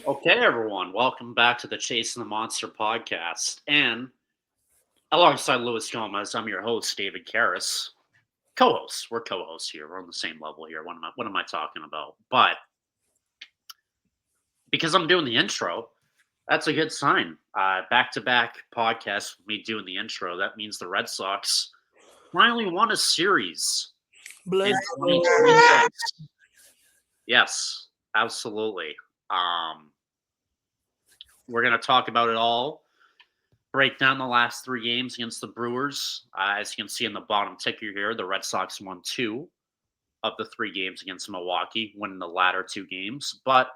Okay, everyone, welcome back to the Chasing the Monster podcast. And alongside Luis Gomez, I'm your host, David Karras. Co-host. We're co-hosts here. We're on the same level here. What am I talking about? But because I'm doing the intro, that's a good sign. Back-to-back podcasts with me doing the intro. That means the Red Sox finally won a series in Bless. 2026. Yes, absolutely. Um, we're going to talk about it all. Break down the last three games against the Brewers. As you can see in the bottom ticker here, the Red Sox won two of the three games against Milwaukee, winning the latter two games. But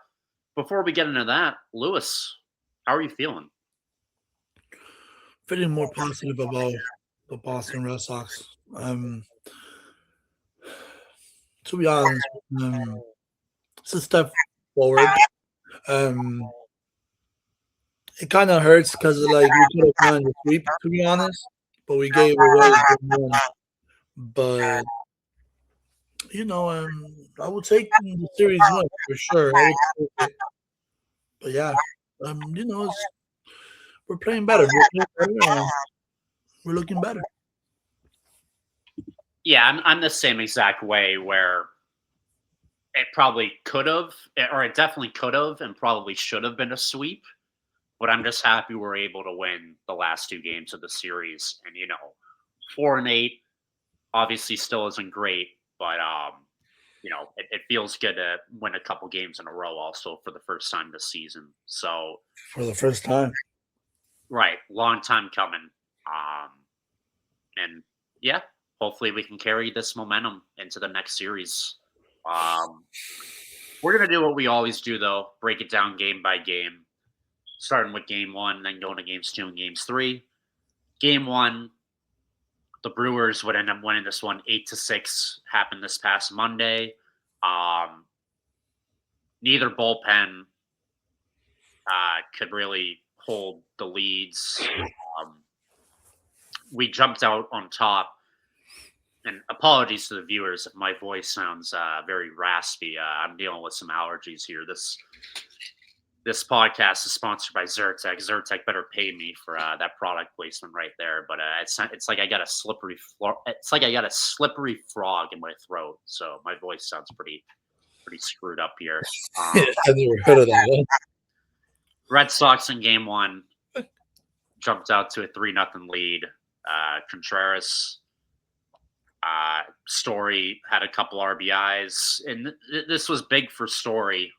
before we get into that, Lewis, how are you feeling? Feeling more positive about the Boston Red Sox. To be honest, it's a step forward. Um, it kind of hurts because like we could have won the sweep, to be honest, but we gave away game one. But I would take the series win for sure. I would take it. But yeah, we're playing better. We're playing better, and we're looking better. Yeah, I'm the same exact way where it probably could have, or it definitely could have, and probably should have been a sweep. But I'm just happy we're able to win the last two games of the series. And, 4-8 obviously still isn't great, but it feels good to win a couple games in a row also for the first time this season. So, For the first time. right, long time coming. Um, and yeah, hopefully we can carry this momentum into the next series. Um, we're gonna do what we always do though, break it down game by game, starting with game one, then going to games two and games three. Game one, the Brewers would end up winning this one 8-6. Happened this past Monday. Um, neither bullpen could really hold the leads. Um, we jumped out on top. And apologies to the viewers if my voice sounds very raspy. I'm dealing with some allergies here. This podcast is sponsored by Zyrtec. Zyrtec better pay me for that product placement right there. But it's like I got a it's like I got a slippery frog in my throat. So my voice sounds pretty screwed up here. Um, I've never heard of that. Red Sox in game one jumped out to a 3-0 lead. Contreras Story had a couple RBIs, and this was big for Story.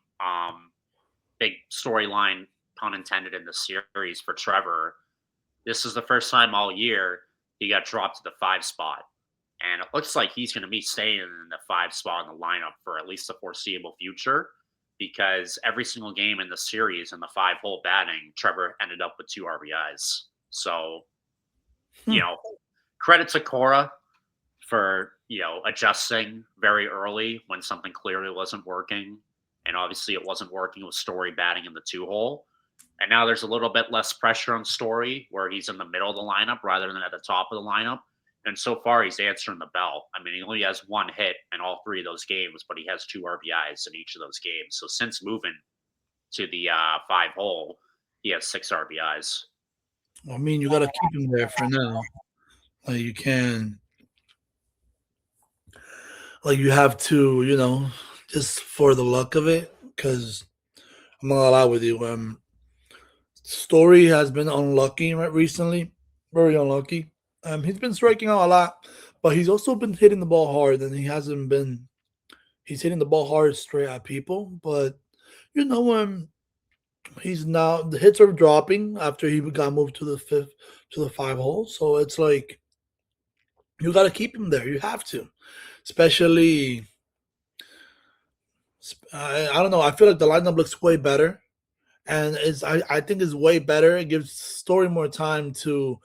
Big storyline, pun intended, in the series for Trevor. This is the first time all year he got dropped to the 5 spot, and it looks like he's going to be staying in the 5 spot in the lineup for at least the foreseeable future. Because every single game in the series in the 5-hole batting, Trevor ended up with 2 RBIs. So, you know, credit to Cora for adjusting very early when something clearly wasn't working, and obviously it wasn't working with Story batting in the 2-hole. And now there's a little bit less pressure on Story where he's in the middle of the lineup rather than at the top of the lineup. And so far he's answering the bell. I mean, he only has one hit in all three of those games, but he has 2 RBIs in each of those games. So since moving to the 5-hole, he has 6 RBIs. I mean, you got to keep him there for now. Like you can, like you have to, just for the luck of it. Because I'm not gonna lie with you. Story has been unlucky recently, very unlucky. He's been striking out a lot, but he's also been hitting the ball hard, and he hasn't been. He's hitting the ball hard straight at people, but you know, he's now the hits are dropping after he got moved to the 5 hole. So it's like you got to keep him there. You have to, especially. I don't know. I feel like the lineup looks way better, and I think it's way better. It gives Story more time to,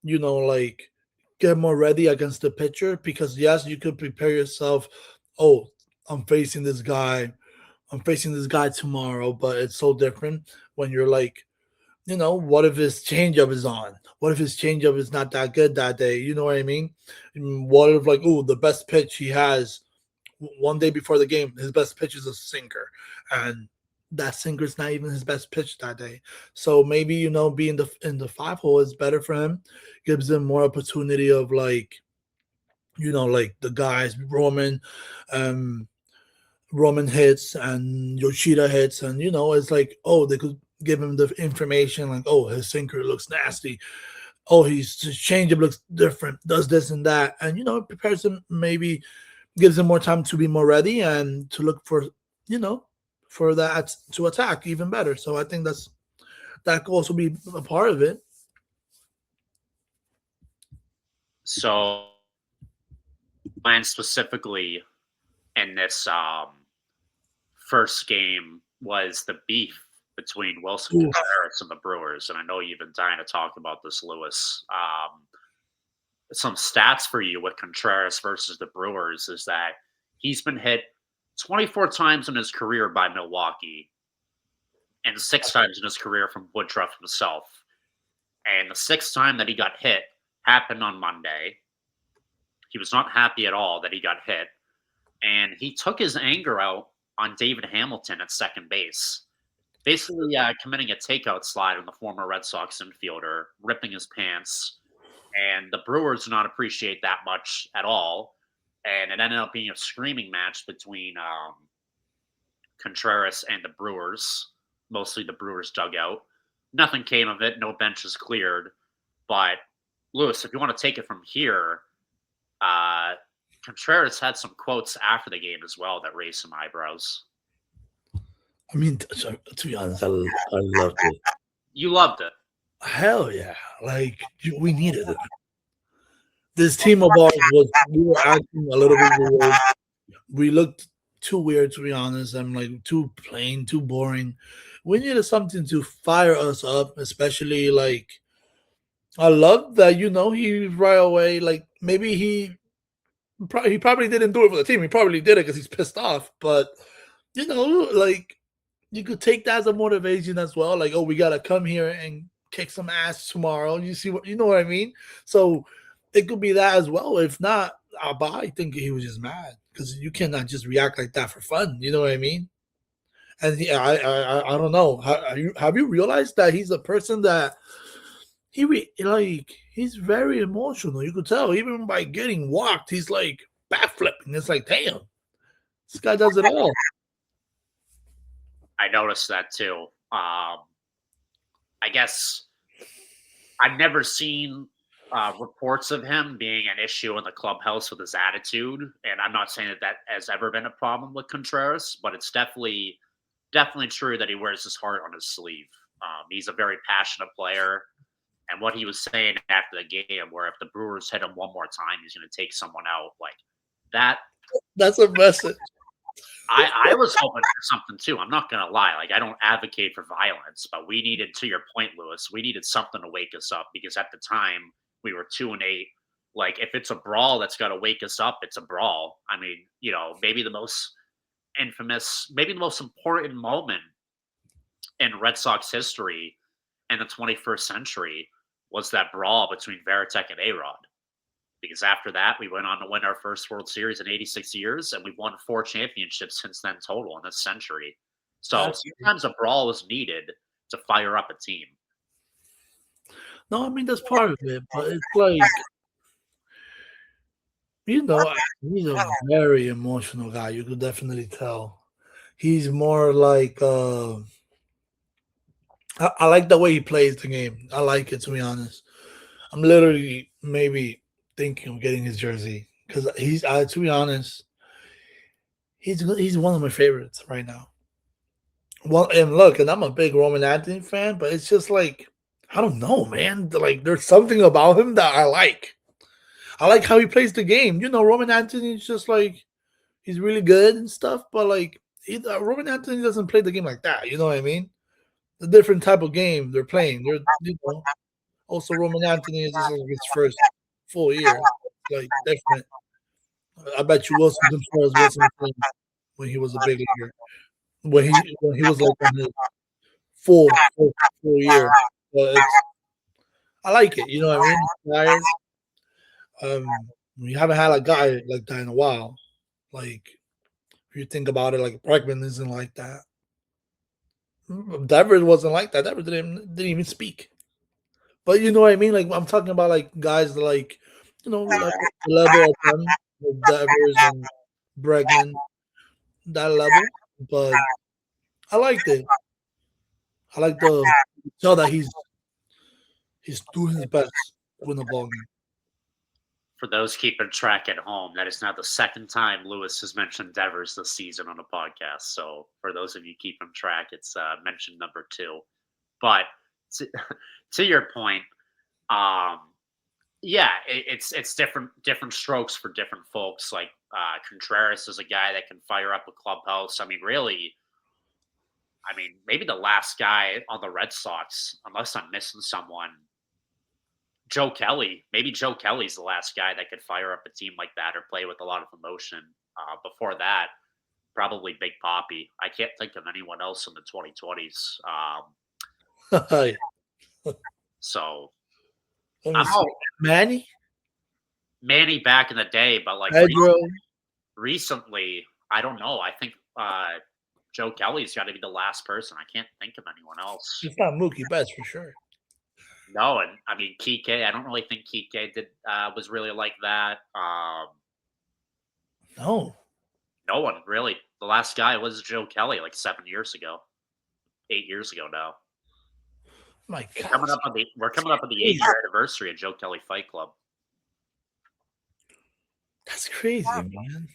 like get more ready against the pitcher because yes, you could prepare yourself. Oh, I'm facing this guy. I'm facing this guy tomorrow, but it's so different when you're like, what if his changeup is on? What if his changeup is not that good that day? You know what I mean? What if like, oh, the best pitch he has one day before the game, his best pitch is a sinker, and that sinker's not even his best pitch that day. So maybe being in the 5 hole is better for him, gives him more opportunity of like like the guys um, Roman hits and Yoshida hits, and it's like, oh, they could give him the information like, oh, his sinker looks nasty. Oh, his changeup looks different, does this and that, and it prepares him, maybe gives him more time to be more ready and to look you know for that to attack even better. So I think that could also be a part of it. So, and specifically in this first game was the beef between Wilson Oof. Contreras and the Brewers, and I know you've been dying to talk about this, Lewis. Some stats for you with Contreras versus the Brewers is that he's been hit 24 times in his career by Milwaukee and 6 times in his career from Woodruff himself. And the sixth time that he got hit happened on Monday. He was not happy at all that he got hit. And he took his anger out on David Hamilton at second base, basically committing a takeout slide on the former Red Sox infielder, ripping his pants. And the Brewers do not appreciate that much at all. And it ended up being a screaming match between Contreras and the Brewers, mostly the Brewers dugout. Nothing came of it. No benches cleared. But Lewis, if you want to take it from here, uh, Contreras had some quotes after the game as well that raised some eyebrows. I mean, to be honest, I loved it. You loved it. Hell yeah! Like we needed it. This team of ours we were acting a little bit weird. We looked too weird, to be honest. I'm like too plain, too boring. We needed something to fire us up, especially like I love that he right away, like maybe he probably didn't do it for the team. He probably did it because he's pissed off. But like you could take that as a motivation as well. Like, oh, we gotta come here and kick some ass tomorrow. You see what I mean? So it could be that as well. If not, but I think he was just mad because you cannot just react like that for fun. You know what I mean? And I don't know. Have you realized that he's a person that he's very emotional. You could tell even by getting walked, he's like backflipping. It's like, damn, this guy does it all. I noticed that too. I guess I've never seen reports of him being an issue in the clubhouse with his attitude, and I'm not saying that has ever been a problem with Contreras, but it's definitely true that he wears his heart on his sleeve. He's a very passionate player, and what he was saying after the game, where if the Brewers hit him one more time, he's going to take someone out, like that. That's a message. I was hoping for something too. I'm not gonna lie. Like I don't advocate for violence, but we needed, to your point, Lewis, we needed something to wake us up because at the time we were 2-8. Like if it's a brawl that's got to wake us up, it's a brawl. I mean, maybe the most infamous, maybe the most important moment in Red Sox history in the 21st century was that brawl between Veritek and Arod, because after that we went on to win our first World Series in 86 years, and we've won 4 championships since then total in this century. So That's sometimes a brawl is needed to fire up a team. no, I mean that's part of it, but it's like he's a very emotional guy. You could definitely tell. He's more like I like the way he plays the game. I like it, to be honest. I'm literally maybe thinking of getting his jersey because to be honest, he's one of my favorites right now. Well, and look, and I'm a big Roman Anthony fan, but it's just like I don't know, man. Like there's something about him that I like. I like how he plays the game. Roman Anthony is just like he's really good and stuff, but like Roman Anthony doesn't play the game like that. You know what I mean? A different type of game they're playing. Also Roman Anthony is just like his first full year, like different. I bet you Wilson Contreras wasn't playing when he was a big leaguer. When he was like on his full year. But I like it. You know what I mean? Tired. We haven't had a guy like that in a while. Like if you think about it, like Bregman isn't like that. Devers wasn't like that. Devers didn't even speak. But you know what I mean? Like I'm talking about like guys like like the level of them, with Devers and Bregman, that level. But I liked it. I like the tell that he's doing his best to win the ball game. For those keeping track at home, that is now the second time Lewis has mentioned Devers this season on a podcast. So for those of you keeping track, it's mentioned number two. But to, to your point, um, yeah, it's different strokes for different folks. Like Contreras is a guy that can fire up a clubhouse. I mean, really, maybe the last guy on the Red Sox, unless I'm missing someone, Joe Kelly. Maybe Joe Kelly's the last guy that could fire up a team like that or play with a lot of emotion. Before that, probably Big Poppy. I can't think of anyone else in the 2020s. Let So me I'm see. all Manny, Manny back in the day, but like Pedro. recently, I don't know. I think Joe Kelly's got to be the last person. I can't think of anyone else. It's not Mookie Betts for sure. No, and I mean Kike. I don't really think Kike did was really like that. No, No one really. The last guy was Joe Kelly, like 7 years ago, 8 years ago now. my We're God, coming up on the we're coming up on the crazy. 8 year anniversary of Joe Kelly Fight Club. That's crazy, man.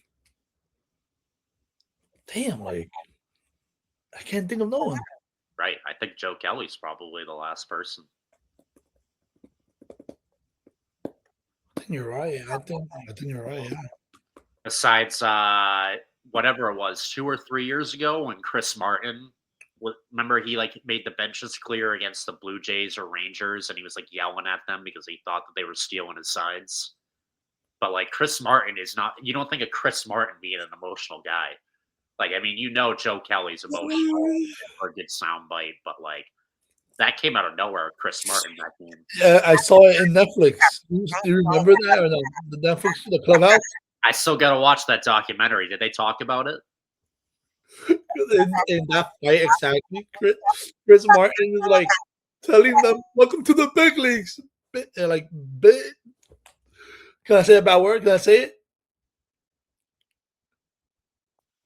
Damn, like I can't think of no one. Right. I think Joe Kelly's probably the last person. I think you're right. I think you're right. Yeah. Besides whatever it was, 2 or 3 years ago when Chris Martin remember he like made the benches clear against the Blue Jays or Rangers and he was like yelling at them because he thought that they were stealing his signs. But like Chris Martin is not you don't think of Chris Martin being an emotional guy. Like, I mean, Joe Kelly's emotional for a good soundbite, but like that came out of nowhere. Chris Martin that game. Yeah, I saw it in Netflix. Do you remember that or no? The Netflix, the Clubhouse. I still got to watch that documentary. Did they talk about it? In that fight, exactly. Chris Martin was like telling them, "Welcome to the big leagues." They're like, "Bit." Can I say a bad word? Can I say it?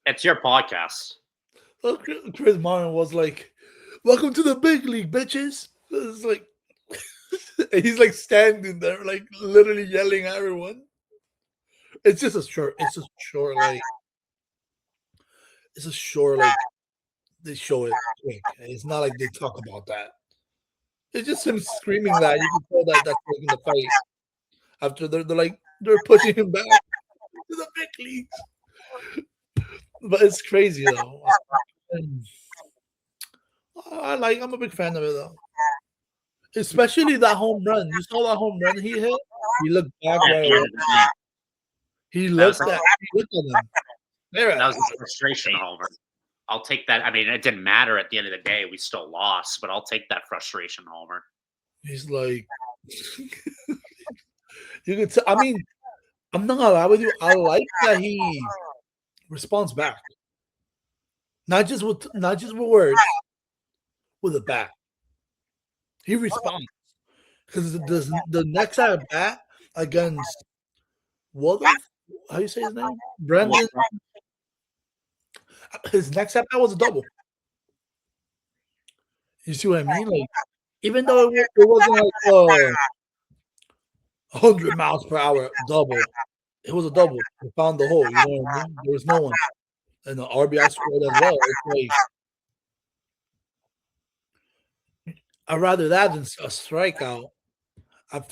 It's your podcast. So Chris Martin was like, "Welcome to the big league, bitches." It's like he's like standing there, like literally yelling at everyone. It's just a short. It's just short, like it's a short, like they show it quick. It's not like they talk about that. It's just him screaming that. You can tell that that's making the fight. After they're pushing him back to the big leagues. But it's crazy though. And I'm a big fan of it though. Especially that home run. You saw that home run he hit? He looked back At right the away. end of the game, He that was looked at them. There, that was a frustration homer. I'll take that. I mean, it didn't matter at the end of the day. We still lost, but I'll take that frustration homer. he's like you could tell, I mean, I'm not gonna lie with you. I like that he responds back. Not just with words, with a bat. He responds. Because the next at bat against Waldorf, how you say his name? Brandon. His next at bat was a double. You see what I mean? Like, even though it wasn't like 100 miles per hour double, it was a double. He found the hole. You know what I mean? There was no one, and the RBI scored as well. It's like I'd rather that than a strikeout.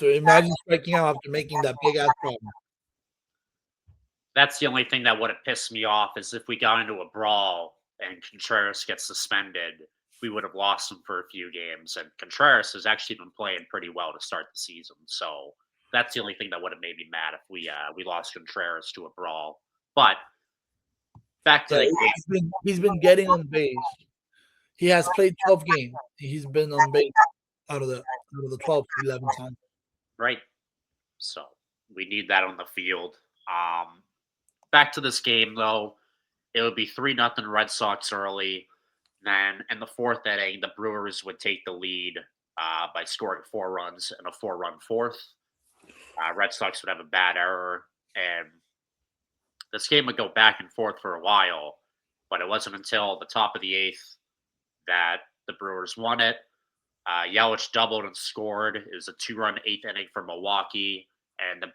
Imagine striking out after making that big ass problem. That's the only thing that would have pissed me off is if we got into a brawl and Contreras gets suspended, we would have lost him for a few games. And Contreras has actually been playing pretty well to start the season. So that's the only thing that would have made me mad if we lost Contreras to a brawl. But back to Yeah, the game, he's been getting on base. He has played 12 games. He's been on base out of the 12 11 times. right? So we need that on the field. Back to this game though, it would be 3-0 Red Sox early. Then in the fourth inning, the Brewers would take the lead by scoring 4 runs in a 4-run fourth. Red Sox would have a bad error, and this game would go back and forth for a while. But it wasn't until the top of the eighth that the Brewers won it. Yelich doubled and scored. It was a 2-run eighth inning for Milwaukee, and the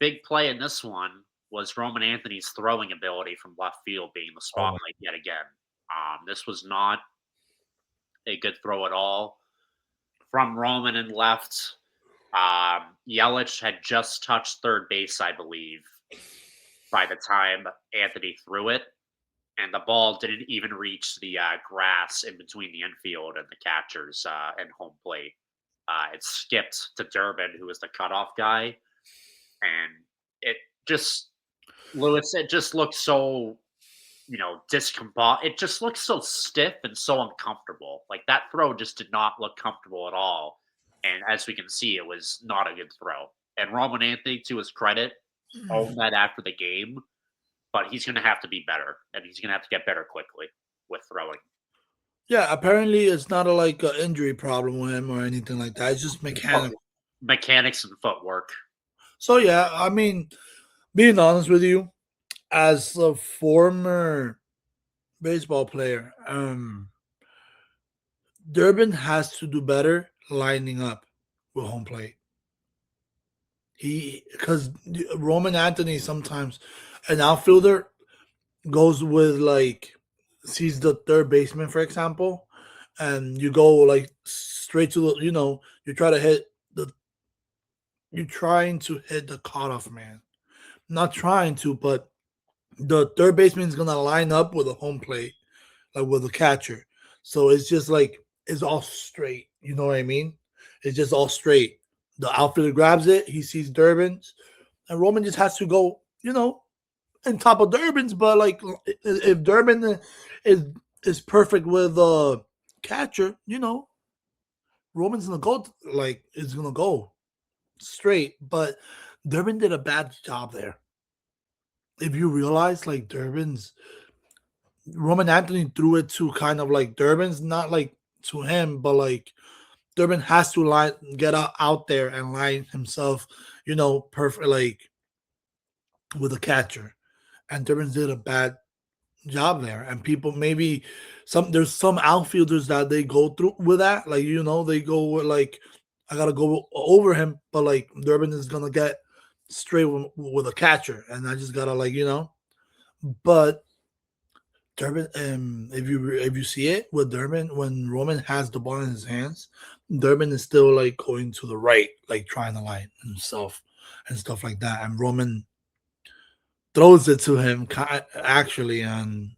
big play in this one was Roman Anthony's throwing ability from left field being the Oh, spotlight yet again. This was not a good throw at all from Roman and left. Yelich had just touched third base, I believe, by the time Anthony threw it, and the ball didn't even reach the grass in between the infield and the catchers and home plate. It skipped to Durbin, who was the cutoff guy, and it just Lewis. It just looked so discombobulated. It just looked so stiff and so uncomfortable. Like that throw just did not look comfortable at all. And as we can see, it was not a good throw. And Roman Anthony, to his credit, owned that after the game, but he's going to have to be better, and he's going to have to get better quickly with throwing. yeah. Apparently, it's not a like a injury problem with him or anything like that. It's just Well, mechanical. mechanics and footwork. So yeah, I mean, being honest with you, as a former baseball player, Durbin has to do better lining up with home plate. He because Roman Anthony sometimes an outfielder goes with like sees the third baseman, for example, and you go like straight to the you try to hit the you're trying to hit the cutoff man. Not trying to, but the third baseman is gonna line up with a home plate, like with a catcher. So it's just like it's all straight. You know what I mean? It's just all straight. The outfielder grabs it, he sees Durbin's, and Roman just has to go, on top of Durbin's. But like if Durbin is is perfect with catcher, Roman's gonna go like it's gonna go straight. But Durbin did a bad job there. If you realize, like Durbin's Roman Anthony threw it to kind of like Durbin's, not like to him, but like Durbin has to get out there and line himself, perfect like with a catcher. And Durbin did a bad job there. And people maybe there's some outfielders that they go through with that, like they go with like I gotta go over him, but like Durbin is gonna get straight with a catcher, and I just gotta but Durbin, if you see it with Durbin, when Roman has the ball in his hands, Durbin is still like going to the right, like trying to line himself and stuff like that. And Roman throws it to him actually, and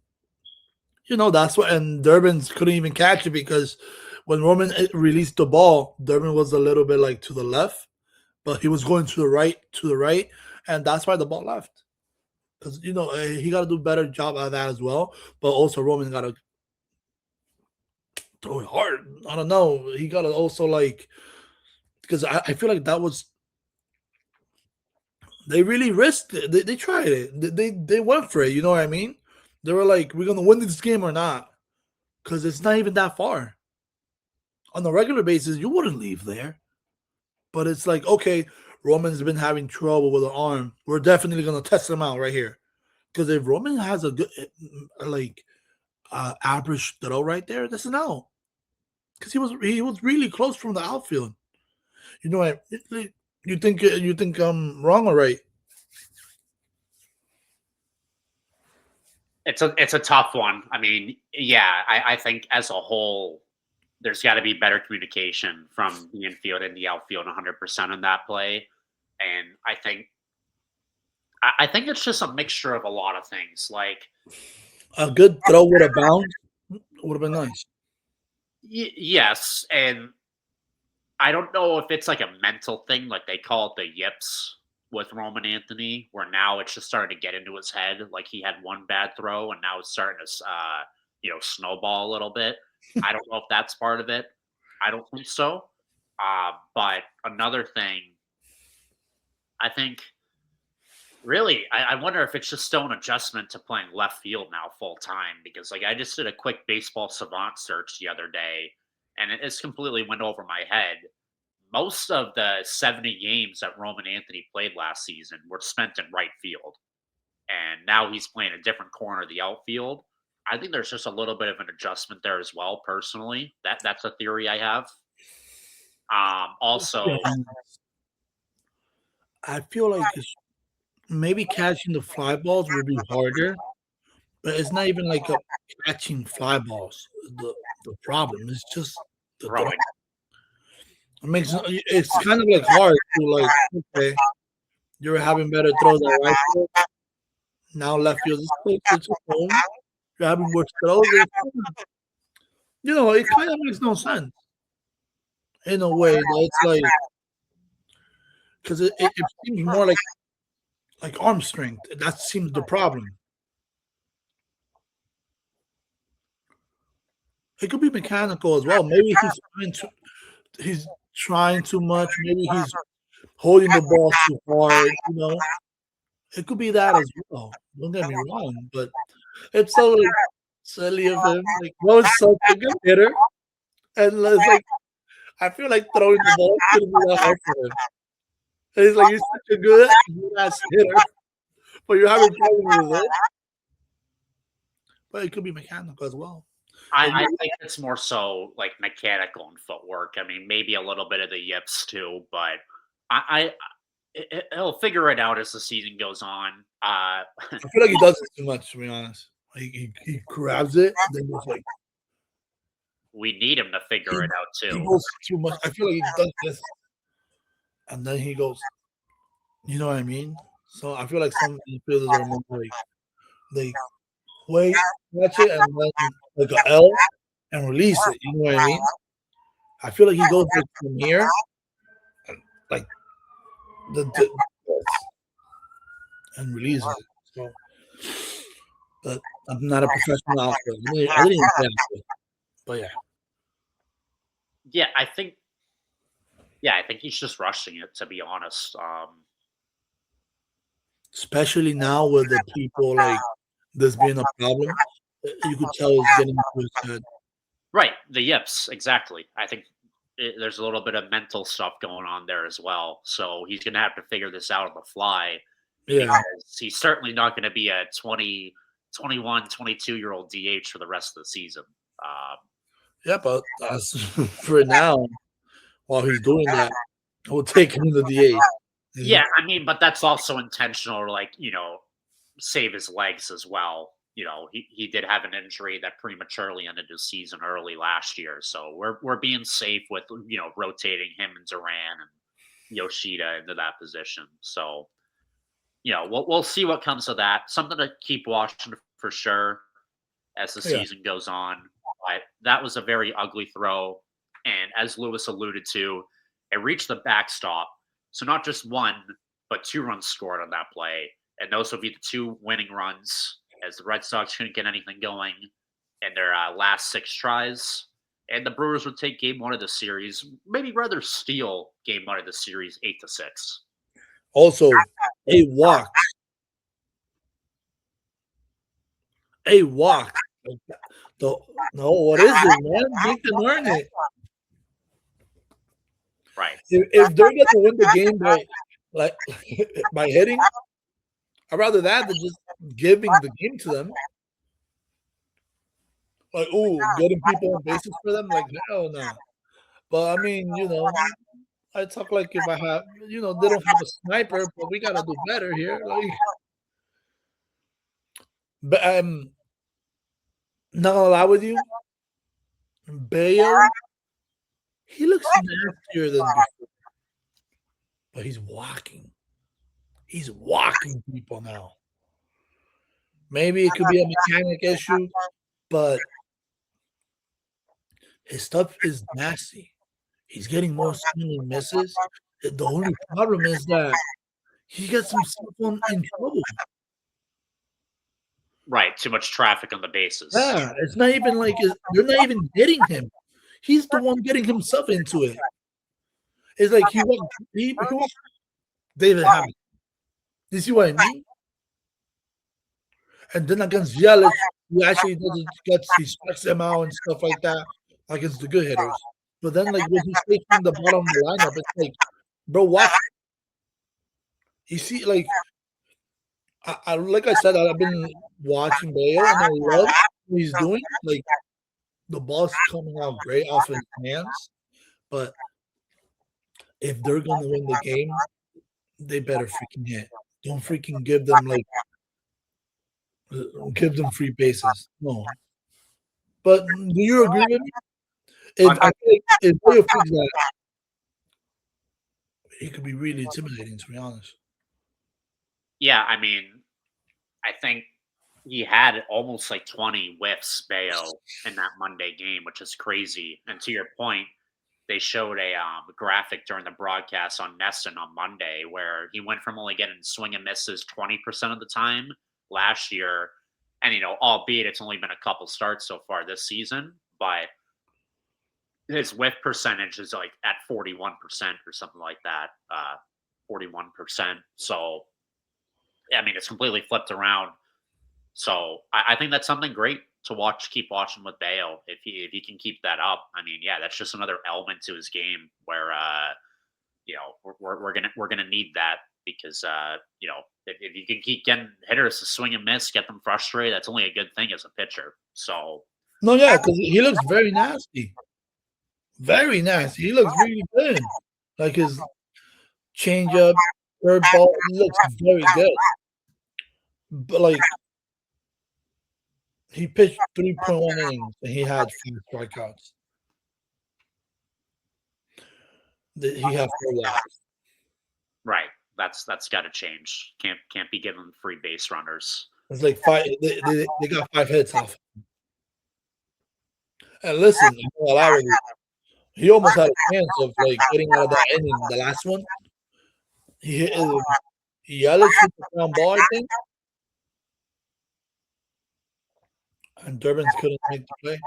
that's what. And Durbin couldn't even catch it because when Roman released the ball, Durbin was a little bit like to the left, but he was going to the right, and that's why the ball left. Because he got to do a better job at that as well. But also Roman got to throw it hard. I don't know. He got to also like because I feel like that was they really risked it. They tried it. They went for it. You know what I mean? They were like, we're gonna win this game or not because it's not even that far. On a regular basis, you wouldn't leave there. But it's like, okay, Roman's been having trouble with the arm. We're definitely gonna test him out right here. Because if Roman has a good like average throw right there, that's an out. Because he was really close from the outfield. You know what? You think I'm wrong or right? It's a tough one. I mean, yeah, I think as a whole, there's got to be better communication from the infield and the outfield 100% on that play. And I think it's just a mixture of a lot of things. Like, A good throw with a bounce would have been nice. yes, and I don't know if it's like a mental thing, like they call it the yips with Roman Anthony, where now it's just starting to get into his head. Like he had one bad throw, and now it's starting to, snowball a little bit. I don't know if that's part of it. I don't think so. But another thing, I think Really, I wonder if it's just still an adjustment to playing left field now full time because, like, I just did a quick baseball savant search the other day, and it's completely went over my head. Most of the 70 games that Roman Anthony played last season were spent in right field, and now he's playing a different corner of the outfield. I think there's just a little bit of an adjustment there as well. Personally, that's a theory I have. Also, Yeah, I feel like maybe catching the fly balls will be harder, but it's not even like a catching fly balls. The problem is just the throw. throwing. It makes it's kind of like hard to like okay, you're having better throws at right field. Now left field is closer to home. You're having worse throws. It kind of makes no sense in a way. It's like because it seems more like arm strength. That seems the problem. It could be mechanical as well. Maybe he's trying too much. Maybe he's holding the ball too hard. It could be that as well. Don't get me wrong, but it's so like silly of him. Like, was such a good hitter, and it's like I feel like throwing the ball shouldn't be that hard for him. And he's like, you're such a good ass hitter, but you're having problems with it. But it could be mechanical as well. Like, I think it's more so like mechanical and footwork. I mean, maybe a little bit of the yips too, but he'll figure it out as the season goes on. I feel like he does it too much, to be honest. Like he grabs it, then goes like We need him to figure it out he too. goes too much. I feel like he does this, and then he goes. You know what I mean? So I feel like some infielders are more like they wait, catch it, and then like a L and release it. You know what I mean? I feel like he goes like from here, and like the and release it. So, but I'm not a professional outfielder. I didn't even play outfield, but yeah. Yeah, I think. Yeah, I think he's just rushing it. To be honest, Especially now with the people like this being a problem, you could tell it's getting into his head. right? The yips, exactly. I think there's a little bit of mental stuff going on there as well. So he's going to have to figure this out on the fly Yeah, because he's certainly not going to be a 20, 21, 22-year-old DH for the rest of the season. Um, yeah, but as for now, while he's doing that, I will take him to the eight. yeah, I mean, but that's also intentional, to, like, save his legs as well. He did have an injury that prematurely ended his season early last year, so we're being safe with rotating him and Duran and Yoshida into that position. So we'll see what comes of that. Something to keep watching for sure as the Yeah. season goes on. But that was a very ugly throw, and as Lewis alluded to, it reached the backstop. So not just one, but two runs scored on that play, and those would be the two winning runs as the Red Sox couldn't get anything going in their last six tries. And the Brewers would take game one of the series, maybe rather steal game one of the series 8-6. Also, a walk, a walk. No, no, what is it, man? Make them earn it. Right. If they're going to win the game by like by hitting, I'd rather that than just giving the game to them. Like, ooh, getting people on bases for them. Like, hell no. But I mean, I talk like if I have, they don't have a sniper, but we gotta do better here. Like, but I'm not gonna lie with you, Bayo, he looks nastier than before, but he's walking. He's walking people now. Maybe it could be a mechanic issue, but his stuff is nasty. He's getting more swinging misses. The only problem is that he gets himself in trouble. Right. Too much traffic on the bases. Yeah, it's not even like they're not even hitting him. He's the one getting himself into it. It's like he walked David Hammond. You see what I mean? And then against Yelich, he actually he strikes them out and stuff like that against the good hitters. But then, like when he's facing the bottom of the lineup, it's like, bro, watch. You see, like like I said, I've been watching Bale, and I love what he's doing. Like the ball's coming out great off his hands, but if they're gonna win the game, they better freaking hit. Don't freaking give them free bases. No. But do you agree with me? If I feel like if Bale fix that, he could be really intimidating, to be honest. Yeah, I mean, I think he had almost like 20 whiffs, Bayo, in that Monday game, which is crazy. And to your point, they showed a graphic during the broadcast on Nesson on Monday where he went from only getting swing and misses 20% of the time last year. And, albeit it's only been a couple starts so far this season, but his whiff percentage is like at 41% or something like that. 41%. So, I mean, it's completely flipped around. So I think that's something great to watch, keep watching with Bale. If he can keep that up, I mean, yeah, that's just another element to his game where we're gonna need that because if you can keep getting hitters to swing and miss, get them frustrated, that's only a good thing as a pitcher. So No, yeah, because he looks very nasty. Very nasty. He looks really good. Like his changeup, third ball, he looks very good. But like he pitched 3.1 innings and he had 5 strikeouts. He had 4 walks. right, that's got to change. Can't be giving free base runners. It's like five. They got 5 hits off. And listen, I'm gonna lie with you. He almost had a chance of like getting out of that inning. The last one, he hit. Yelich hit the ground ball, I think, and Durbin's couldn't make the play.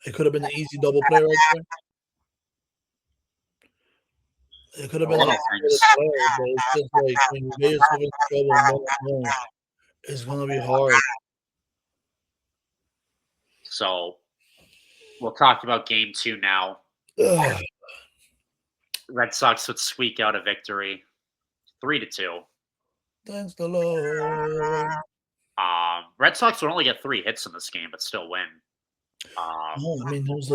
It could have been an easy double play right there. It could have A been little a things. play, but it's just like when you get yourself into trouble, no, it's gonna be hard. So we'll talk about game 2 now. Ugh, Red Sox would squeak out a victory, 3-2. thanks the Lord. Red Sox would only get 3 hits in this game, but still win. No, I mean it was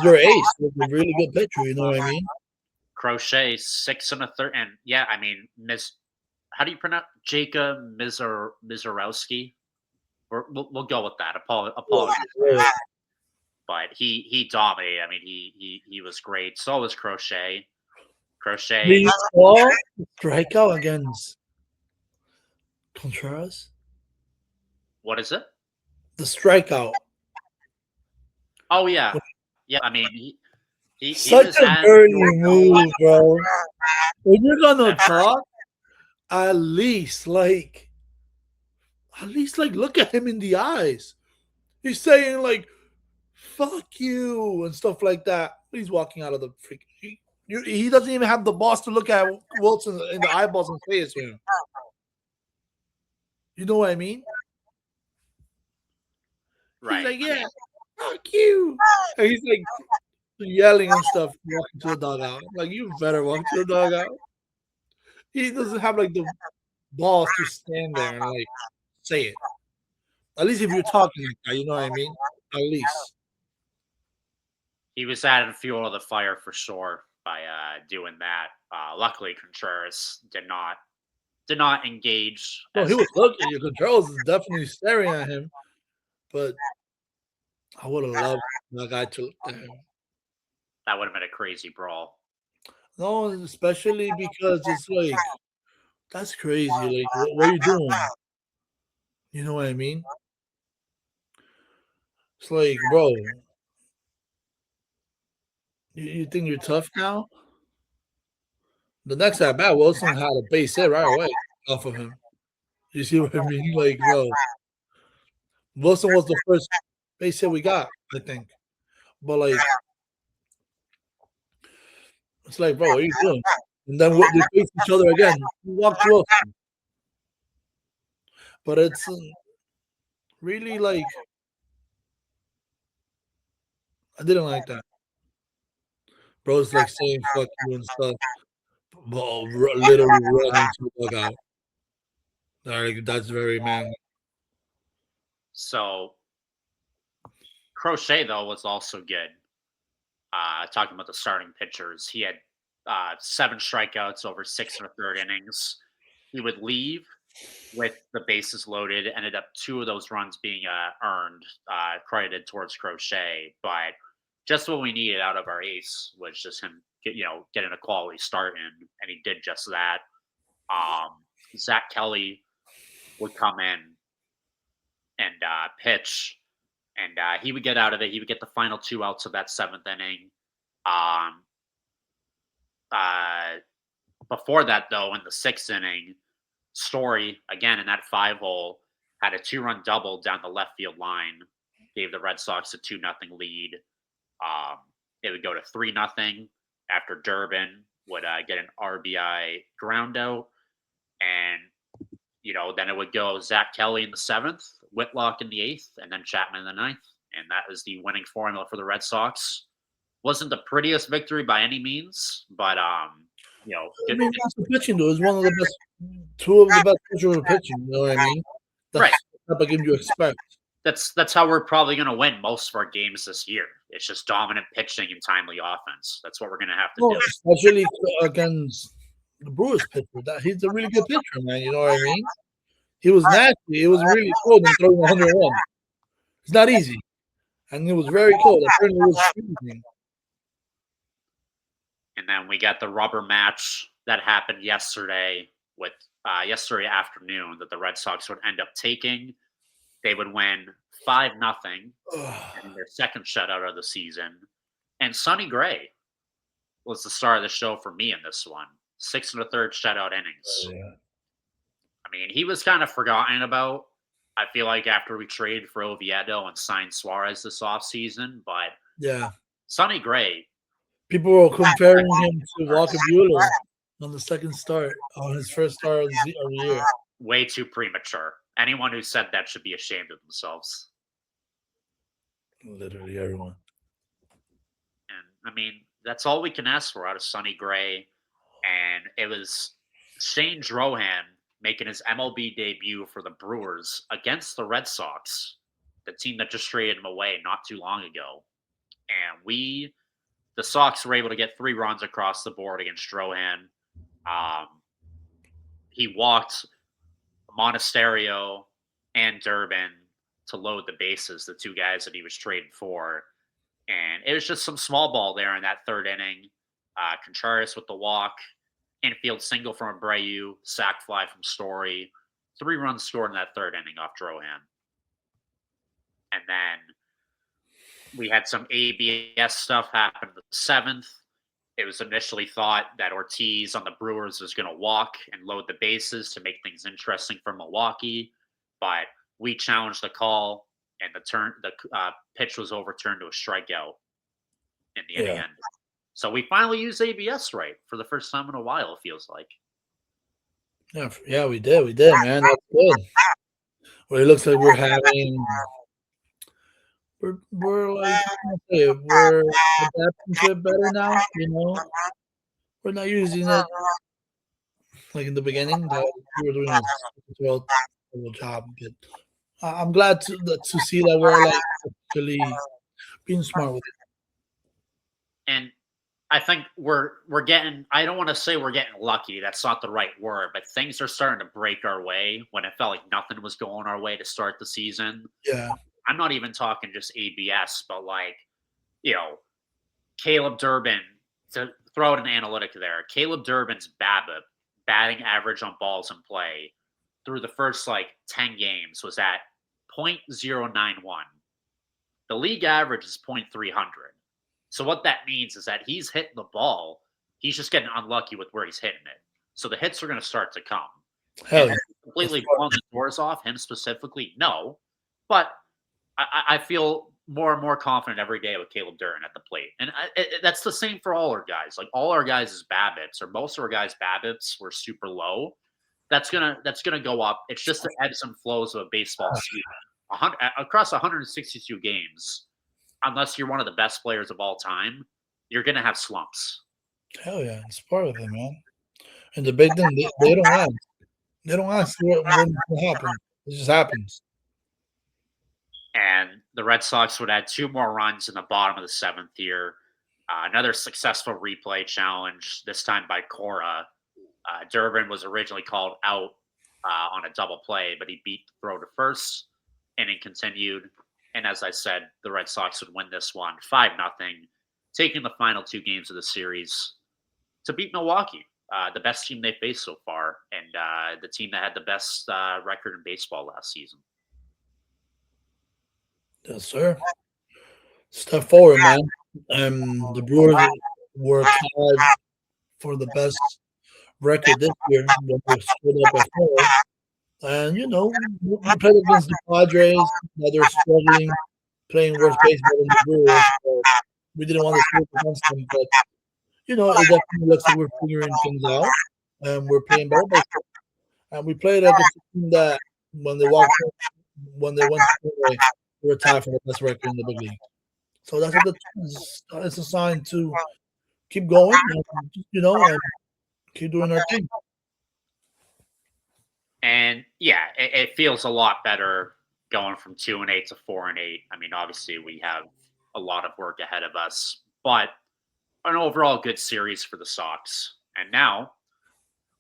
your ace. It was a really good pitcher. You know what I mean? Crochet 6 1/3, and yeah, I mean, how do you pronounce Jacob Mizorowski? We'll go with that. Apologies, Yeah. but he dominated. I mean, he was great. So was Crochet. Crochet, We saw strikeout against Contreras. what is it? The strikeout. Oh yeah, yeah. I mean, he Such was a at dirty move, bro. When you're gonna talk, at least like look at him in the eyes. He's saying like "fuck you" and stuff like that. He's walking out of the freak. He doesn't even have the boss to look at Wilson in the eyeballs and say it to him. You know what I mean? right. He's like, "Yeah, fuck you," and he's like yelling and stuff, walking to the dugout. Like, you better walk to the dugout. He doesn't have like the balls to stand there and like say it. At least if you're talking like that, you know what I mean? At least. He was adding fuel to the fire for sure by doing that. Luckily, Contreras did not engage. No, he was looking. Your controls is definitely staring at him, but I would have loved that guy to look at him. That would have been a crazy brawl. No, especially because it's like that's crazy. Like, what are you doing? You know what I mean? It's like, bro, you think you're tough now? The next at bat, Wilson had a base hit right away off of him. You see what I mean? Like, bro, Wilson was the first base hit we got, I think. But like, it's like, bro, what are you doing? and then they face each other again. We walk too often, but it's really like I didn't like that. Bro's like saying "fuck you" and stuff, but literally running to the dugout. Like that's very manly. So Crochet though was also good. Talking about the starting pitchers, he had 7 strikeouts over 6 1/3 innings. He would leave with the bases loaded. Ended up 2 of those runs being earned, credited towards Crochet. But just what we needed out of our ace was just him, getting a quality start in, and he did just that. Zach Kelly would come in and pitch, and he would get out of it. He would get the final 2 outs of that 7th inning. Um, uh, Before that, though, in the 6th inning, Story again in that 5 hole had a 2-run double down the left field line, gave the Red Sox a 2-0 lead. Um, it would go to 3-0 after Durbin would get an RBI ground out, and then it would go Zach Kelly in the 7th, Whitlock in the 8th, and then Chapman in the 9th, and that was the winning formula for the Red Sox. Wasn't the prettiest victory by any means, but I mean, that's the pitching though. Is one of the best, two of the best pitchers of pitching. You know what I mean? right. That's the type of game you expect. That's how we're probably going to win most of our games this year. It's just dominant pitching and timely offense. That's what we're going to have to No, do. especially against the Brewers pitcher. He's a really good pitcher, man. You know what I mean? He was nasty. It was really cold and throwing 101. It's not easy, and it was very cold. Apparently, it was freezing. And then we got the rubber match that happened yesterday with yesterday afternoon that the Red Sox would end up taking. They would win 5-0 in their second shutout of the season. And Sonny Gray was the star of the show for me in this one. 6 1/3 shutout innings. Yeah. I mean, he was kind of forgotten about. I feel like after we traded for Oviedo and signed Suarez this offseason, but Yeah. Sonny Gray. People were comparing him to Walker Buehler on the second start, on his first start of the year. Way too premature. Anyone who said that should be ashamed of themselves. Literally everyone. And I mean, that's all we can ask for out of Sonny Gray. And it was Shane Drohan making his MLB debut for the Brewers against the Red Sox, the team that just traded him away not too long ago. And the Sox were able to get 3 runs across the board against Drohan. He walked Monasterio and Durbin to load the bases, the 2 guys that he was traded for. And it was just some small ball there in that 3rd inning. Contreras with the walk, infield single from Abreu, sac fly from Story. 3 runs scored in that 3rd inning off Drohan. And then we had some ABS stuff happen in the 7th. It was initially thought that Ortiz on the Brewers was going to walk and load the bases to make things interesting for Milwaukee, but we challenged the call, and the pitch was overturned to a strikeout in the inning end. So we finally used ABS right for the first time in a while. It feels like. Yeah, we did, man. That's good. Well, it looks like we're having. We're like we're adapting to it better now. We're not using it like in the beginning that we were doing a well job. But I'm glad to see that we're like actually being smart with it. And I think we're getting. I don't want to say we're getting lucky. That's not the right word. But things are starting to break our way when it felt like nothing was going our way to start the season. Yeah. I'm not even talking just ABS, but Caleb Durbin, to throw out an analytic there. Caleb Durbin's batting average on balls in play through the first 10 games was at .091. The league average is .300. So what that means is that he's hitting the ball. He's just getting unlucky with where he's hitting it. So the hits are going to start to come. Hell yeah. Completely blowing the doors off him specifically, no. But I feel more and more confident every day with Caleb Duran at the plate, and that's the same for all our guys. Like all our guys' BABIPs, or most of our guys' BABIPs, were super low. That's gonna go up. It's just the ebbs and flows of a baseball season. Across 162 games, unless you're one of the best players of all time, you're gonna have slumps. Hell yeah, it's part of it, man. And the big thing, they don't ask. They don't ask when it's gonna happen. It just happens. And the Red Sox would add two more runs in the bottom of the seventh here. Another successful replay challenge, this time by Cora. Durbin was originally called out on a double play, but he beat the throw to first. Inning continued. And as I said, the Red Sox would win this one 5-0, taking the final two games of the series to beat Milwaukee, the best team they faced so far, and the team that had the best record in baseball last season. Yes, sir. Step forward, man. The Brewers were tied for the best record this year when they split up at 4. And, we played against the Padres. Now they're struggling, playing worse baseball than the Brewers. So we didn't want to split against them. But, it definitely looks like we're figuring things out. And we're playing better baseball. And we played against a team that when they when they went to play, they were tied for the best record in the big league. So that's what it's a sign to keep going, and keep doing our thing. And yeah, it feels a lot better going from 2-8 to 4-8. I mean, obviously we have a lot of work ahead of us, but an overall good series for the Sox. And now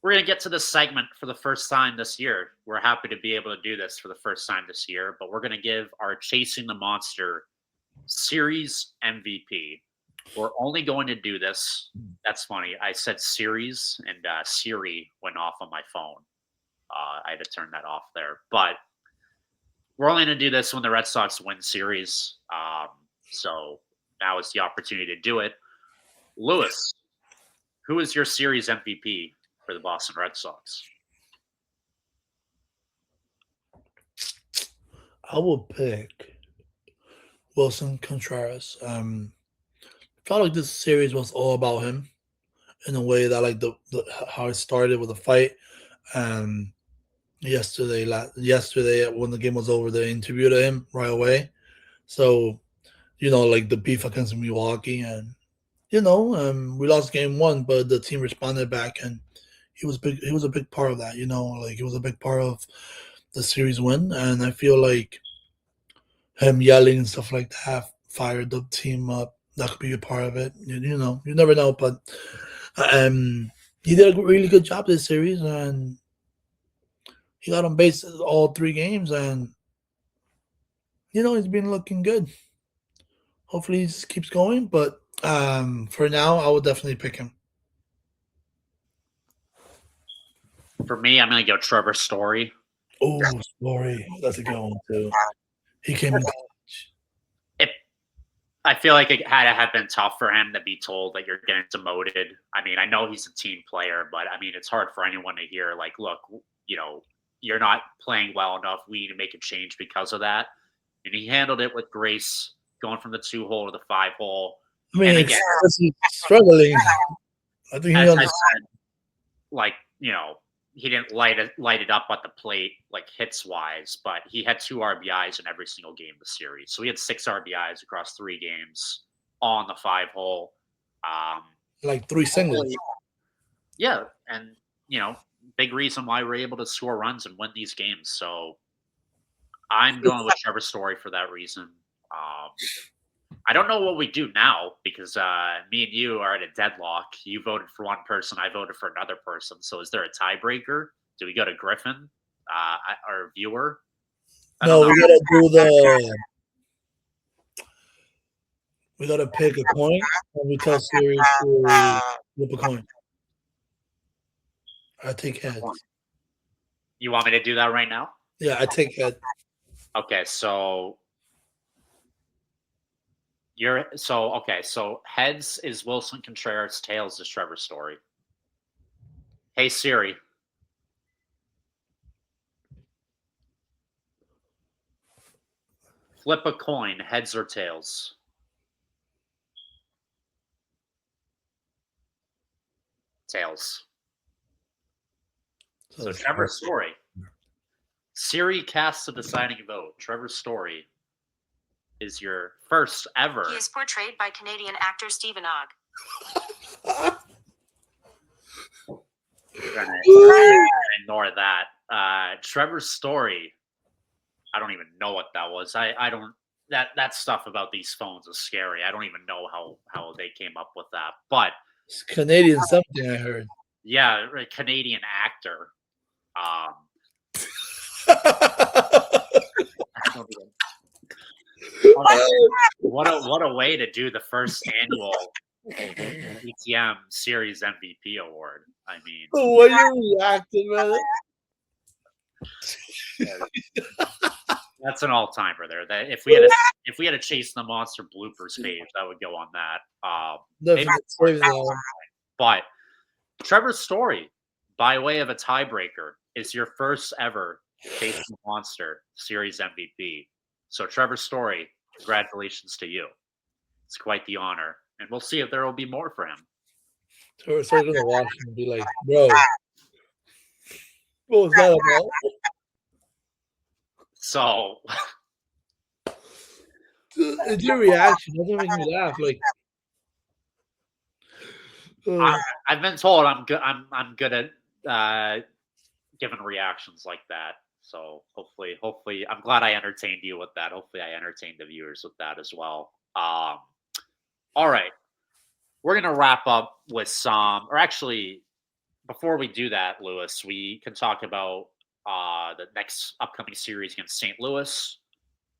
we're going to get to this segment for the first time this year. We're happy to be able to do this for the first time this year, but we're going to give our Chasing the Monster Series MVP. We're only going to do this. That's funny. I said series, and Siri went off on my phone. I had to turn that off there. But we're only going to do this when the Red Sox win series. So now is the opportunity to do it. Lewis, who is your series MVP for the Boston Red Sox? I will pick Wilson Contreras. I felt like this series was all about him in a way that, like, the how it started with a fight. Yesterday when the game was over, they interviewed him right away. So, like the beef against Milwaukee, and we lost game 1, but the team responded back, and he was big. He was a big part of that. Like he was a big part of the series win, and I feel like him yelling and stuff like that fired the team up. That could be a part of it. You never know, but he did a really good job this series, and he got on base all 3 games, and he's been looking good. Hopefully, he just keeps going, but for now, I would definitely pick him. For me, I'm going to go Trevor Story. Oh, Story. That's a good one, too. He came in clutch. I feel like it had to have been tough for him to be told that you're getting demoted. I mean, I know he's a team player, but I mean, it's hard for anyone to hear, like, look, you're not playing well enough. We need to make a change because of that. And he handled it with grace, going from the 2-hole to the 5-hole. I mean, again, he's struggling. I think he understands. Like, he didn't light it up at the plate, like hits wise, but he had 2 RBIs in every single game of the series. So he had 6 RBIs across 3 games on the 5-hole. Like 3 singles. Yeah, and big reason why we're able to score runs and win these games. So I'm going with Trevor Story for that reason. I don't know what we do now because me and you are at a deadlock. You voted for one person, I voted for another person. So is there a tiebreaker? Do we go to Griffin, our viewer? No, we gotta do we gotta pick a coin, and we tell Siri to flip a coin. I take heads. You want me to do that right now? Yeah, I take head. Okay, so so heads is Wilson Contreras, tails is Trevor Story. Hey Siri. Flip a coin, heads or tails. Tails. So Trevor Story. Siri casts a deciding vote. Trevor Story is your first ever. He is portrayed by Canadian actor Stephen Ogg. Ignore that. Trevor's Story. I don't even know what that was. I don't. That stuff about these phones is scary. I don't even know how they came up with that. But It's Canadian something I heard. yeah, a Canadian actor. What a way to do the first annual ETM Series MVP award. I mean, the way you reacted, man. That's an all timer there. That if we had a Chase the Monster bloopers page, that would go on that. But Trevor's Story, by way of a tiebreaker, is your first ever Chase the Monster Series MVP. So Trevor's Story, congratulations to you. It's quite the honor, and we'll see if there will be more for him. So gonna watch him and be like, bro, what was that about? So it's your reaction. Doesn't make me laugh. Like I've been told I'm good. I'm good at giving reactions like that. So hopefully, I'm glad I entertained you with that. Hopefully, I entertained the viewers with that as well. All right, we're gonna wrap up with some, or actually, before we do that, Lewis, we can talk about the next upcoming series against St. Louis.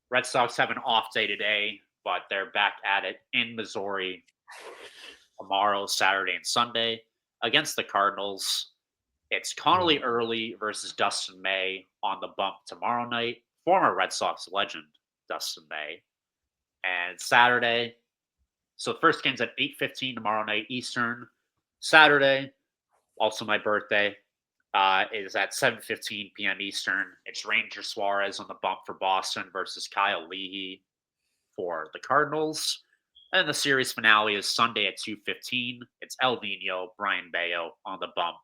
Red Sox have an off day today, but they're back at it in Missouri tomorrow, Saturday, and Sunday against the Cardinals. It's Connolly Early versus Dustin May on the bump tomorrow night. Former Red Sox legend, Dustin May. And Saturday, so the first game's at 8:15 tomorrow night Eastern. Saturday, also my birthday, is at 7:15 p.m. Eastern. It's Ranger Suarez on the bump for Boston versus Kyle Leahy for the Cardinals. And the series finale is Sunday at 2:15. It's El Nino, Brian Bayo on the bump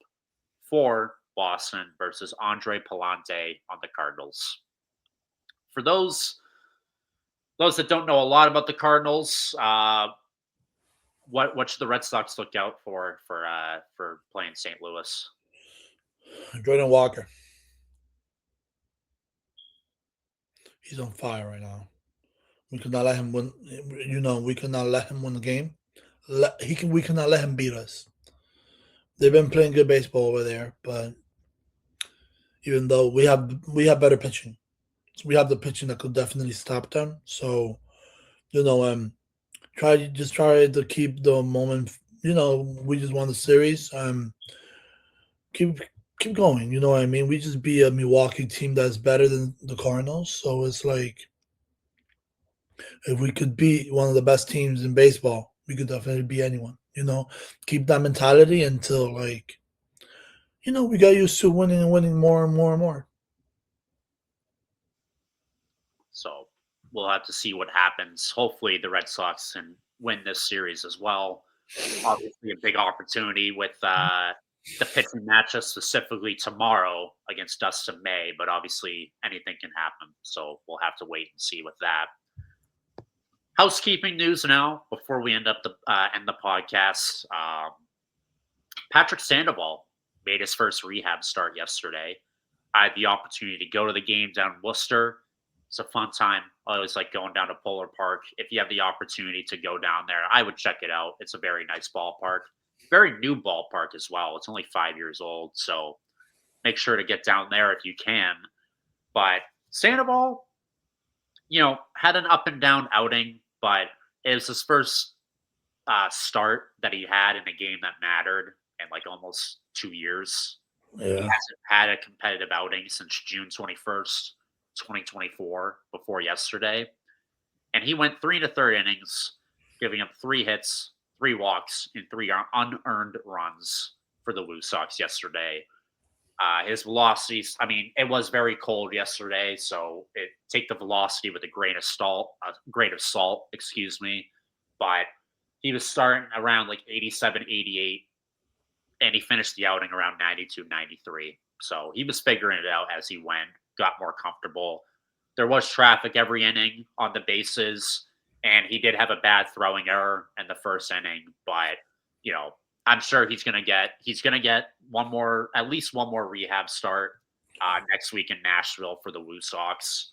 for Boston versus Andre Palante on the Cardinals. For those that don't know a lot about the Cardinals, what should the Red Sox look out for playing St. Louis? Jordan Walker. He's on fire right now. We could not let him win. We could not let him win the game. We cannot let him beat us. They've been playing good baseball over there, but even though we have better pitching, we have the pitching that could definitely stop them. So, try to keep the moment. We just won the series. Keep going. You know what I mean? We just be a Milwaukee team that's better than the Cardinals. So it's like, if we could beat one of the best teams in baseball, we could definitely beat anyone. Keep that mentality until we got used to winning and winning more and more and more. So we'll have to see what happens. Hopefully the Red Sox can win this series as well. Obviously a big opportunity with the pitching matchup specifically tomorrow against Dustin May, but obviously anything can happen. So we'll have to wait and see with that. Housekeeping news now before we end the podcast. Patrick Sandoval made his first rehab start yesterday. I had the opportunity to go to the game down in Worcester. It's a fun time. I always like going down to Polar Park. If you have the opportunity to go down there, I would check it out. It's a very nice ballpark. Very new ballpark as well. It's only 5 years old, so make sure to get down there if you can. But Sandoval, had an up and down outing, but it was his first start that he had in a game that mattered in like almost 2 years. Yeah. He hasn't had a competitive outing since June 21st, 2024, before yesterday. And he went 3 1/3 innings, giving up 3 hits, 3 walks, and 3 unearned runs for the Blue Sox yesterday. His velocities, I mean, it was very cold yesterday, so take the velocity with a grain of salt, excuse me. But he was starting around like 87, 88, and he finished the outing around 92, 93. So he was figuring it out as he went, got more comfortable. There was traffic every inning on the bases, and he did have a bad throwing error in the first inning, but you know, I'm sure he's gonna get one more, at least one more rehab start next week in Nashville for the Woo Sox.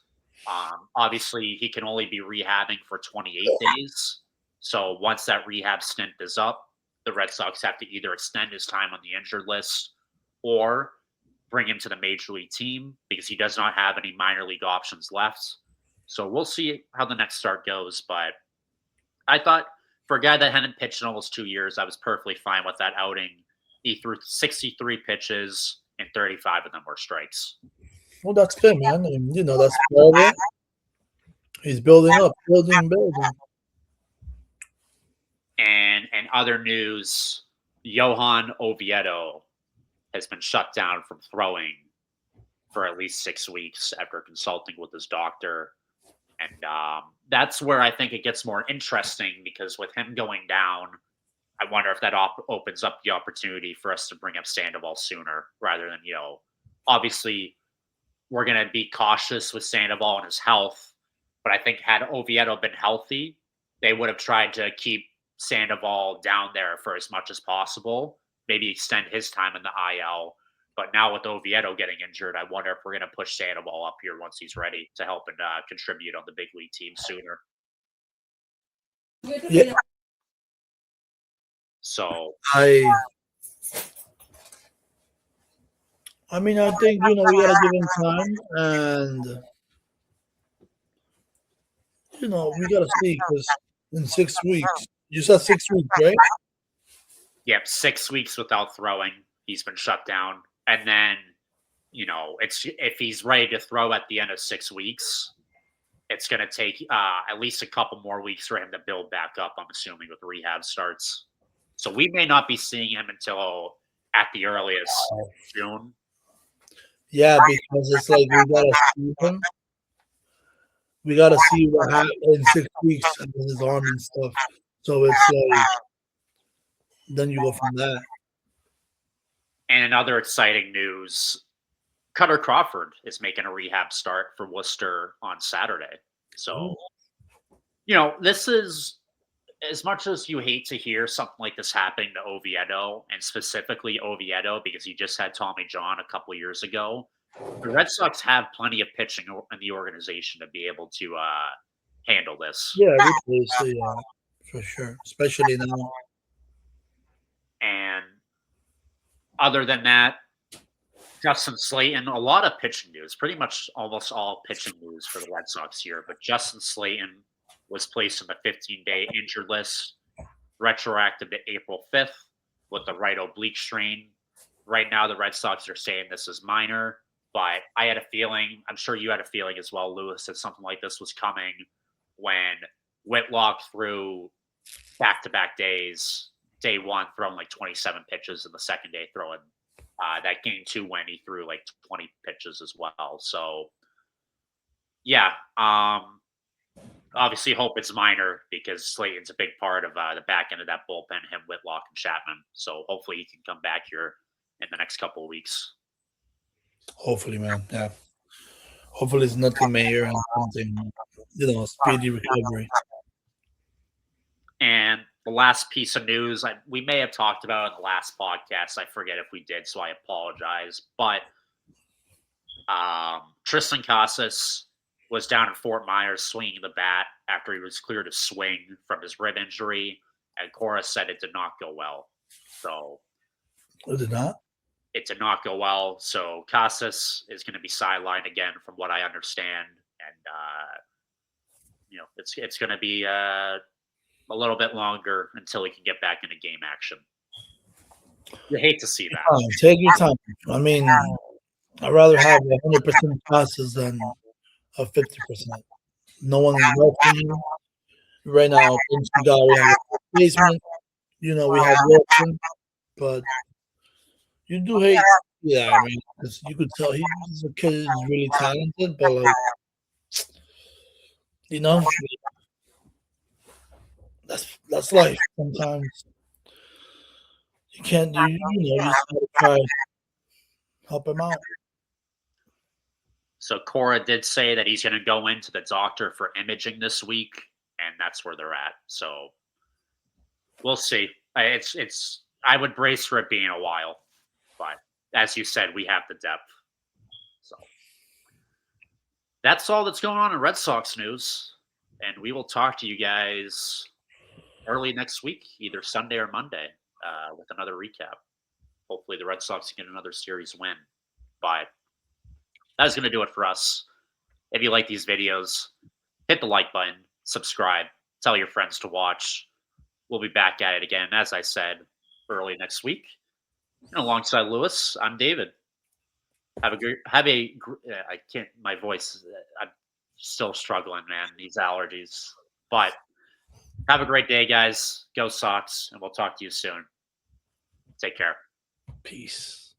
Obviously, he can only be rehabbing for 28 days. So once that rehab stint is up, the Red Sox have to either extend his time on the injured list or bring him to the major league team because he does not have any minor league options left. So we'll see how the next start goes. But I thought for a guy that hadn't pitched in almost 2 years, I was perfectly fine with that outing. He threw 63 pitches and 35 of them were strikes. Well, that's good, man. And, that's part of it. He's building up, building. And other news, Johan Oviedo has been shut down from throwing for at least 6 weeks after consulting with his doctor. And that's where I think it gets more interesting because with him going down, I wonder if that opens up the opportunity for us to bring up Sandoval sooner rather than, obviously we're going to be cautious with Sandoval and his health. But I think had Oviedo been healthy, they would have tried to keep Sandoval down there for as much as possible, maybe extend his time in the IL. But now with Oviedo getting injured, I wonder if we're going to push Sandoval up here once he's ready to help and contribute on the big league team sooner. Yeah. So I mean, I think we gotta give him time, and we gotta see because in 6 weeks, you said 6 weeks, right? Yep, 6 weeks without throwing. He's been shut down, and then it's if he's ready to throw at the end of 6 weeks, it's going to take at least a couple more weeks for him to build back up. I'm assuming with rehab starts, so we may not be seeing him until at the earliest June. Yeah, because it's like we gotta see him. We gotta see what happens in 6 weeks with his arm and stuff. So it's like then you go from that. And in other exciting news, Cutter Crawford is making a rehab start for Worcester on Saturday. So, this is as much as you hate to hear something like this happening to Oviedo, and specifically Oviedo because he just had Tommy John a couple years ago. The Red Sox have plenty of pitching in the organization to be able to handle this. Yeah, yeah, for sure, especially now. And other than that, Justin Slayton, a lot of pitching news, pretty much almost all pitching news for the Red Sox here. But Justin Slayton was placed on the 15-day injured list, retroactive to April 5th with the right oblique strain. Right now, the Red Sox are saying this is minor, but I had a feeling, I'm sure you had a feeling as well, Lewis, that something like this was coming when Whitlock threw back-to-back days, day one throwing like 27 pitches, and the second day throwing that game 2 when he threw like 20 pitches as well. So, yeah, obviously hope it's minor because Slayton's a big part of the back end of that bullpen, him, Whitlock, and Chapman. So hopefully he can come back here in the next couple of weeks. Hopefully, man. Yeah. Hopefully it's nothing major and something, speedy recovery. And the last piece of news we may have talked about in the last podcast. I forget if we did, so I apologize. But Tristan Casas was down in Fort Myers swinging the bat after he was cleared to swing from his rib injury, and Cora said it did not go well. So it did not? It did not go well. So Casas is going to be sidelined again, from what I understand, and it's going to be a little bit longer until he can get back into game action. You hate to see that. Take your time. I mean, I'd rather have 100% passes than a 50%. No one is rushing him. Right now, we have a basement. We have Wilson, but You do hate yeah, I mean, 'cause you could tell he's a kid who's really talented, but like, you know, that's life. Sometimes you can't do, you just gotta try to help him out. So Cora did say that he's going to go into the doctor for imaging this week, and that's where they're at. So we'll see. It's. I would brace for it being a while, but as you said, we have the depth. So that's all that's going on in Red Sox news, and we will talk to you guys early next week, either Sunday or Monday, with another recap. Hopefully, the Red Sox get another series win. But that's going to do it for us. If you like these videos, hit the like button, subscribe, tell your friends to watch. We'll be back at it again, as I said, early next week. And alongside Lewis, I'm David. I can't, my voice, I'm still struggling, man, these allergies. But have a great day, guys. Go Sox, and we'll talk to you soon. Take care. Peace.